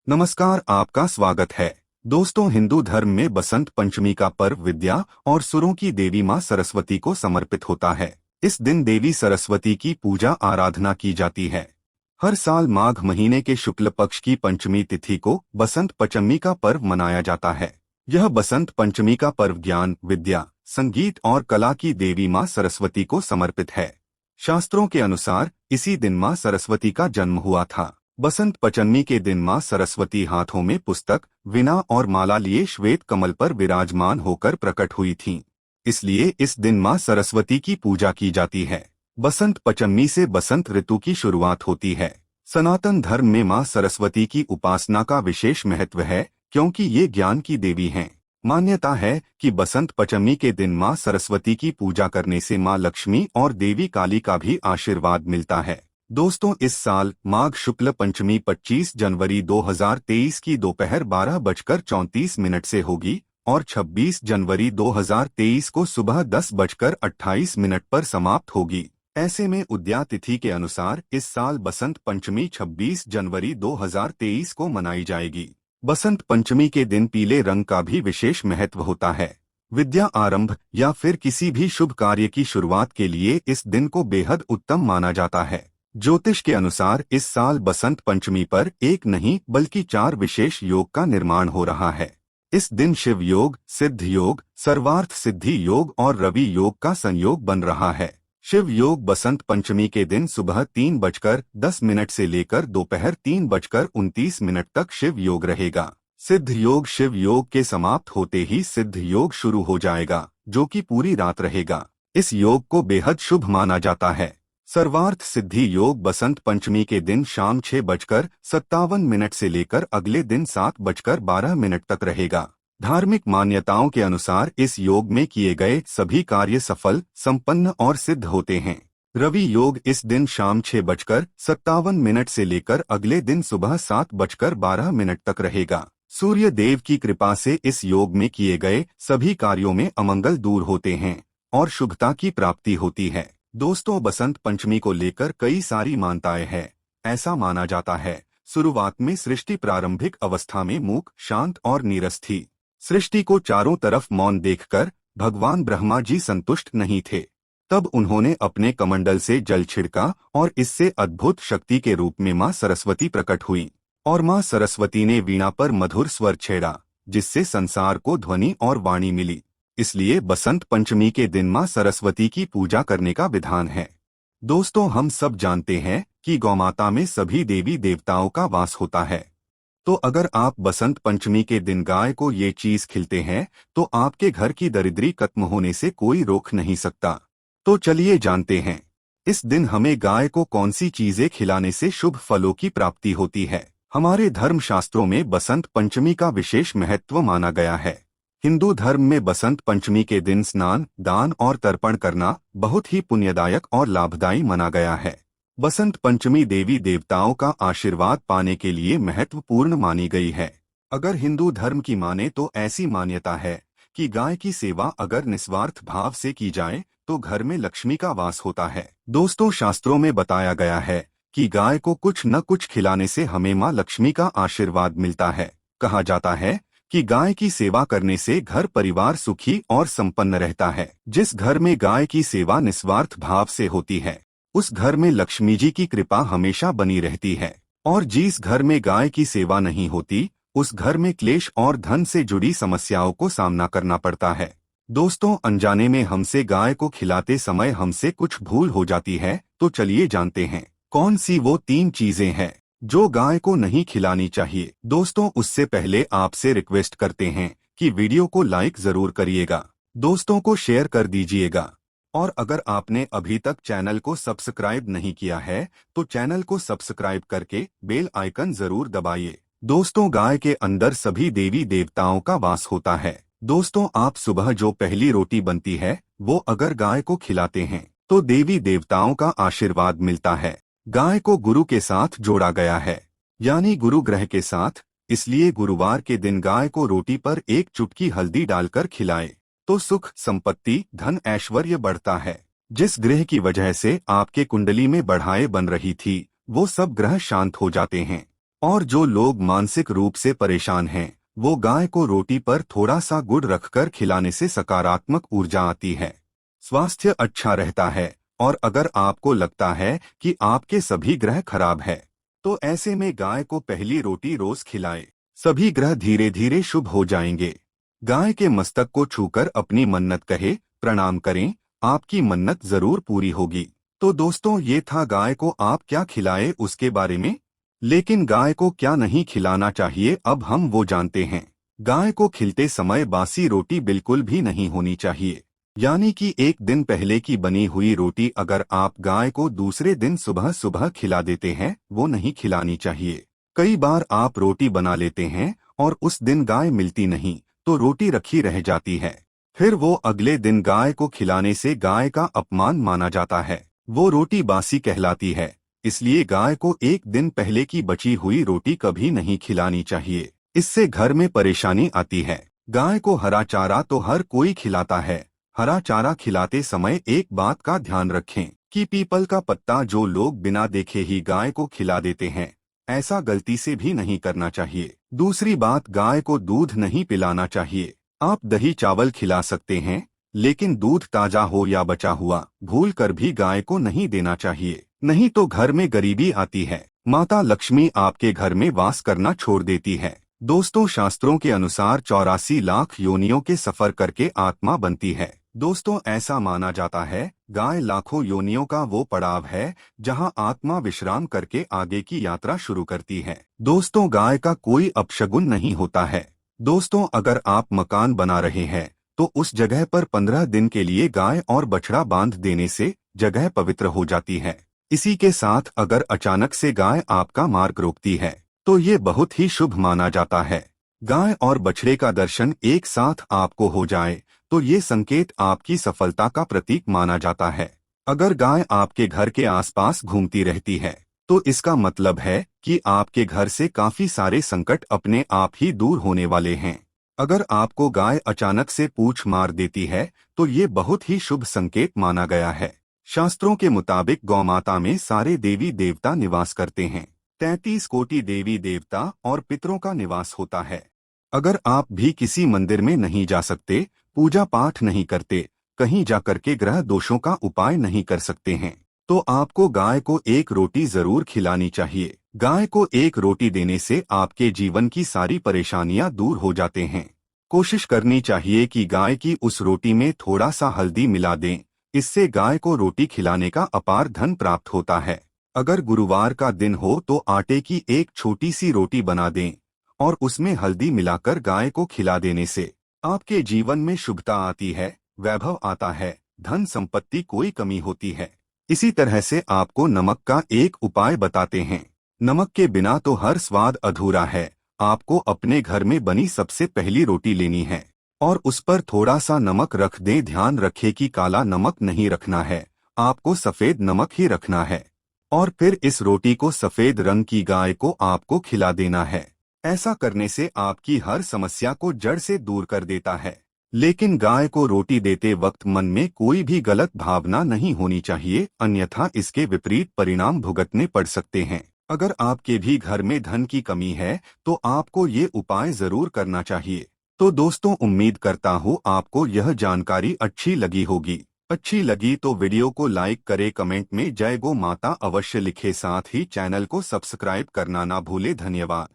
नमस्कार, आपका स्वागत है। दोस्तों, हिंदू धर्म में बसंत पंचमी का पर्व विद्या और सुरों की देवी मां सरस्वती को समर्पित होता है। इस दिन देवी सरस्वती की पूजा आराधना की जाती है। हर साल माघ महीने के शुक्ल पक्ष की पंचमी तिथि को बसंत पंचमी का पर्व मनाया जाता है। यह बसंत पंचमी का पर्व ज्ञान, विद्या, संगीत और कला की देवी मां सरस्वती को समर्पित है। शास्त्रों के अनुसार इसी दिन मां सरस्वती का जन्म हुआ था। बसंत पंचमी के दिन मां सरस्वती हाथों में पुस्तक, वीणा और माला लिए श्वेत कमल पर विराजमान होकर प्रकट हुई थीं। इसलिए इस दिन मां सरस्वती की पूजा की जाती है। बसंत पंचमी से बसंत ऋतु की शुरुआत होती है। सनातन धर्म में मां सरस्वती की उपासना का विशेष महत्व है, क्योंकि ये ज्ञान की देवी हैं। मान्यता है कि बसंत पंचमी के दिन मां सरस्वती की पूजा करने से मां लक्ष्मी और देवी काली का भी आशीर्वाद मिलता है। दोस्तों, इस साल माघ शुक्ल पंचमी 25 जनवरी 2023 की दोपहर 12:34 से होगी और 26 जनवरी 2023 को सुबह 10:28 पर समाप्त होगी। ऐसे में उदया तिथि के अनुसार इस साल बसंत पंचमी 26 जनवरी 2023 को मनाई जाएगी। बसंत पंचमी के दिन पीले रंग का भी विशेष महत्व होता है। विद्या आरंभ या फिर किसी भी शुभ कार्य की शुरुआत के लिए इस दिन को बेहद उत्तम माना जाता है। ज्योतिष के अनुसार इस साल बसंत पंचमी पर एक नहीं बल्कि 4 विशेष योग का निर्माण हो रहा है। इस दिन शिव योग, सिद्ध योग, सर्वार्थ सिद्धि योग और रवि योग का संयोग बन रहा है। शिव योग बसंत पंचमी के दिन सुबह 3:10 से लेकर दोपहर 3:29 तक शिव योग रहेगा। सिद्ध योग शिव योग के समाप्त होते ही सिद्ध योग शुरू हो जाएगा, जो कि पूरी रात रहेगा। इस योग को बेहद शुभ माना जाता है। सर्वार्थ सिद्धि योग बसंत पंचमी के दिन शाम 6:57 से लेकर अगले दिन 7:12 तक रहेगा। धार्मिक मान्यताओं के अनुसार इस योग में किए गए सभी कार्य सफल, संपन्न और सिद्ध होते हैं। रवि योग इस दिन शाम 6:57 से लेकर अगले दिन सुबह 7:12 तक रहेगा। सूर्य देव की कृपा से इस योग में किए गए सभी कार्यों में अमंगल दूर होते हैं और शुभता की प्राप्ति होती है। दोस्तों, बसंत पंचमी को लेकर कई सारी मान्यताएं हैं। ऐसा माना जाता है, शुरुआत में सृष्टि प्रारंभिक अवस्था में मूक, शांत और नीरस थी। सृष्टि को चारों तरफ मौन देखकर भगवान ब्रह्मा जी संतुष्ट नहीं थे। तब उन्होंने अपने कमंडल से जल छिड़का और इससे अद्भुत शक्ति के रूप में मां सरस्वती प्रकट हुई और मां सरस्वती ने वीणा पर मधुर स्वर छेड़ा, जिससे संसार को ध्वनि और वाणी मिली। इसलिए बसंत पंचमी के दिन मां सरस्वती की पूजा करने का विधान है। दोस्तों, हम सब जानते हैं कि गौमाता में सभी देवी देवताओं का वास होता है। तो अगर आप बसंत पंचमी के दिन गाय को ये चीज खिलते हैं तो आपके घर की दरिद्री खत्म होने से कोई रोक नहीं सकता। तो चलिए जानते हैं, इस दिन हमें गाय को कौन सी चीजें खिलाने से शुभ फलों की प्राप्ति होती है। हमारे धर्म शास्त्रों में बसंत पंचमी का विशेष महत्व माना गया है। हिंदू धर्म में बसंत पंचमी के दिन स्नान, दान और तर्पण करना बहुत ही पुण्यदायक और लाभदायी माना गया है। बसंत पंचमी देवी देवताओं का आशीर्वाद पाने के लिए महत्वपूर्ण मानी गई है। अगर हिंदू धर्म की माने तो ऐसी मान्यता है कि गाय की सेवा अगर निस्वार्थ भाव से की जाए तो घर में लक्ष्मी का वास होता है। दोस्तों, शास्त्रों में बताया गया है कि गाय को कुछ न कुछ खिलाने से हमें मां लक्ष्मी का आशीर्वाद मिलता है। कहा जाता है कि गाय की सेवा करने से घर परिवार सुखी और संपन्न रहता है। जिस घर में गाय की सेवा निस्वार्थ भाव से होती है, उस घर में लक्ष्मी जी की कृपा हमेशा बनी रहती है। और जिस घर में गाय की सेवा नहीं होती, उस घर में क्लेश और धन से जुड़ी समस्याओं को सामना करना पड़ता है। दोस्तों, अनजाने में हमसे गाय को खिलाते समय हमसे कुछ भूल हो जाती है, तो चलिए जानते हैं कौन सी वो 3 चीजें हैं जो गाय को नहीं खिलानी चाहिए। दोस्तों, उससे पहले आपसे रिक्वेस्ट करते हैं कि वीडियो को लाइक जरूर करिएगा, दोस्तों को शेयर कर दीजिएगा और अगर आपने अभी तक चैनल को सब्सक्राइब नहीं किया है तो चैनल को सब्सक्राइब करके बेल आइकन जरूर दबाइए। दोस्तों, गाय के अंदर सभी देवी देवताओं का वास होता है। दोस्तों, आप सुबह जो पहली रोटी बनती है वो अगर गाय को खिलाते हैं तो देवी देवताओं का आशीर्वाद मिलता है। गाय को गुरु के साथ जोड़ा गया है, यानी गुरु ग्रह के साथ। इसलिए गुरुवार के दिन गाय को रोटी पर एक चुटकी हल्दी डालकर खिलाएं तो सुख, संपत्ति, धन, ऐश्वर्य बढ़ता है। जिस ग्रह की वजह से आपके कुंडली में बढ़ाएं बन रही थी, वो सब ग्रह शांत हो जाते हैं और जो लोग मानसिक रूप से परेशान हैं, वो गाय को रोटी पर थोड़ा सा गुड़ रखकर खिलाने से सकारात्मक ऊर्जा आती है, स्वास्थ्य अच्छा रहता है। और अगर आपको लगता है कि आपके सभी ग्रह खराब है, तो ऐसे में गाय को पहली रोटी रोज खिलाएं। सभी ग्रह धीरे धीरे शुभ हो जाएंगे। गाय के मस्तक को छूकर अपनी मन्नत कहे, प्रणाम करें, आपकी मन्नत जरूर पूरी होगी। तो दोस्तों, ये था गाय को आप क्या खिलाए उसके बारे में। लेकिन गाय को क्या नहीं खिलाना चाहिए, अब हम वो जानते हैं। गाय को खिलते समय बासी रोटी बिल्कुल भी नहीं होनी चाहिए, यानी कि एक दिन पहले की बनी हुई रोटी अगर आप गाय को दूसरे दिन सुबह सुबह खिला देते हैं, वो नहीं खिलानी चाहिए। कई बार आप रोटी बना लेते हैं और उस दिन गाय मिलती नहीं, तो रोटी रखी रह जाती है। फिर वो अगले दिन गाय को खिलाने से गाय का अपमान माना जाता है, वो रोटी बासी कहलाती है। इसलिए गाय को एक दिन पहले की बची हुई रोटी कभी नहीं खिलानी चाहिए, इससे घर में परेशानी आती है। गाय को हरा चारा तो हर कोई खिलाता है। हरा चारा खिलाते समय एक बात का ध्यान रखें कि पीपल का पत्ता जो लोग बिना देखे ही गाय को खिला देते हैं, ऐसा गलती से भी नहीं करना चाहिए। दूसरी बात, गाय को दूध नहीं पिलाना चाहिए। आप दही चावल खिला सकते हैं, लेकिन दूध ताजा हो या बचा हुआ भूल कर भी गाय को नहीं देना चाहिए, नहीं तो घर में गरीबी आती है, माता लक्ष्मी आपके घर में वास करना छोड़ देती है। दोस्तों, शास्त्रों के अनुसार 84 लाख योनियों के सफर करके आत्मा बनती है। दोस्तों, ऐसा माना जाता है गाय लाखों योनियों का वो पड़ाव है जहां आत्मा विश्राम करके आगे की यात्रा शुरू करती है। दोस्तों, गाय का कोई अपशगुन नहीं होता है। दोस्तों, अगर आप मकान बना रहे हैं तो उस जगह पर 15 दिन के लिए गाय और बछड़ा बांध देने से जगह पवित्र हो जाती है। इसी के साथ अगर अचानक से गाय आपका मार्ग रोकती है, तो ये बहुत ही शुभ माना जाता है। गाय और बछड़े का दर्शन एक साथ आपको हो जाए तो ये संकेत आपकी सफलता का प्रतीक माना जाता है। अगर गाय आपके घर के आसपास घूमती रहती है, तो इसका मतलब है कि आपके घर से काफी सारे संकट अपने आप ही दूर होने वाले हैं। अगर आपको गाय अचानक से पूंछ मार देती है, तो ये बहुत ही शुभ संकेत माना गया है। शास्त्रों के मुताबिक गौमाता में सारे देवी देवता निवास करते हैं। 33 कोटि देवी देवता और पितरों का निवास होता है। अगर आप भी किसी मंदिर में नहीं जा सकते, पूजा पाठ नहीं करते, कहीं जाकर के ग्रह दोषों का उपाय नहीं कर सकते हैं, तो आपको गाय को एक रोटी जरूर खिलानी चाहिए। गाय को एक रोटी देने से आपके जीवन की सारी परेशानियां दूर हो जाते हैं। कोशिश करनी चाहिए कि गाय की उस रोटी में थोड़ा सा हल्दी मिला दें, इससे गाय को रोटी खिलाने का अपार धन प्राप्त होता है। अगर गुरुवार का दिन हो तो आटे की एक छोटी सी रोटी बना दें और उसमें हल्दी मिलाकर गाय को खिला देने से आपके जीवन में शुभता आती है, वैभव आता है, धन संपत्ति कोई कमी होती है। इसी तरह से आपको नमक का एक उपाय बताते हैं। नमक के बिना तो हर स्वाद अधूरा है। आपको अपने घर में बनी सबसे पहली रोटी लेनी है और उस पर थोड़ा सा नमक रख दें। ध्यान रखें कि काला नमक नहीं रखना है, आपको सफेद नमक ही रखना है। और फिर इस रोटी को सफेद रंग की गाय को आपको खिला देना है। ऐसा करने से आपकी हर समस्या को जड़ से दूर कर देता है। लेकिन गाय को रोटी देते वक्त मन में कोई भी गलत भावना नहीं होनी चाहिए, अन्यथा इसके विपरीत परिणाम भुगतने पड़ सकते हैं। अगर आपके भी घर में धन की कमी है, तो आपको ये उपाय जरूर करना चाहिए। तो दोस्तों, उम्मीद करता हूँ आपको यह जानकारी अच्छी लगी होगी। अच्छी लगी तो वीडियो को लाइक करें, कमेंट में जय गौ माता अवश्य लिखे, साथ ही चैनल को सब्सक्राइब करना ना भूले। धन्यवाद।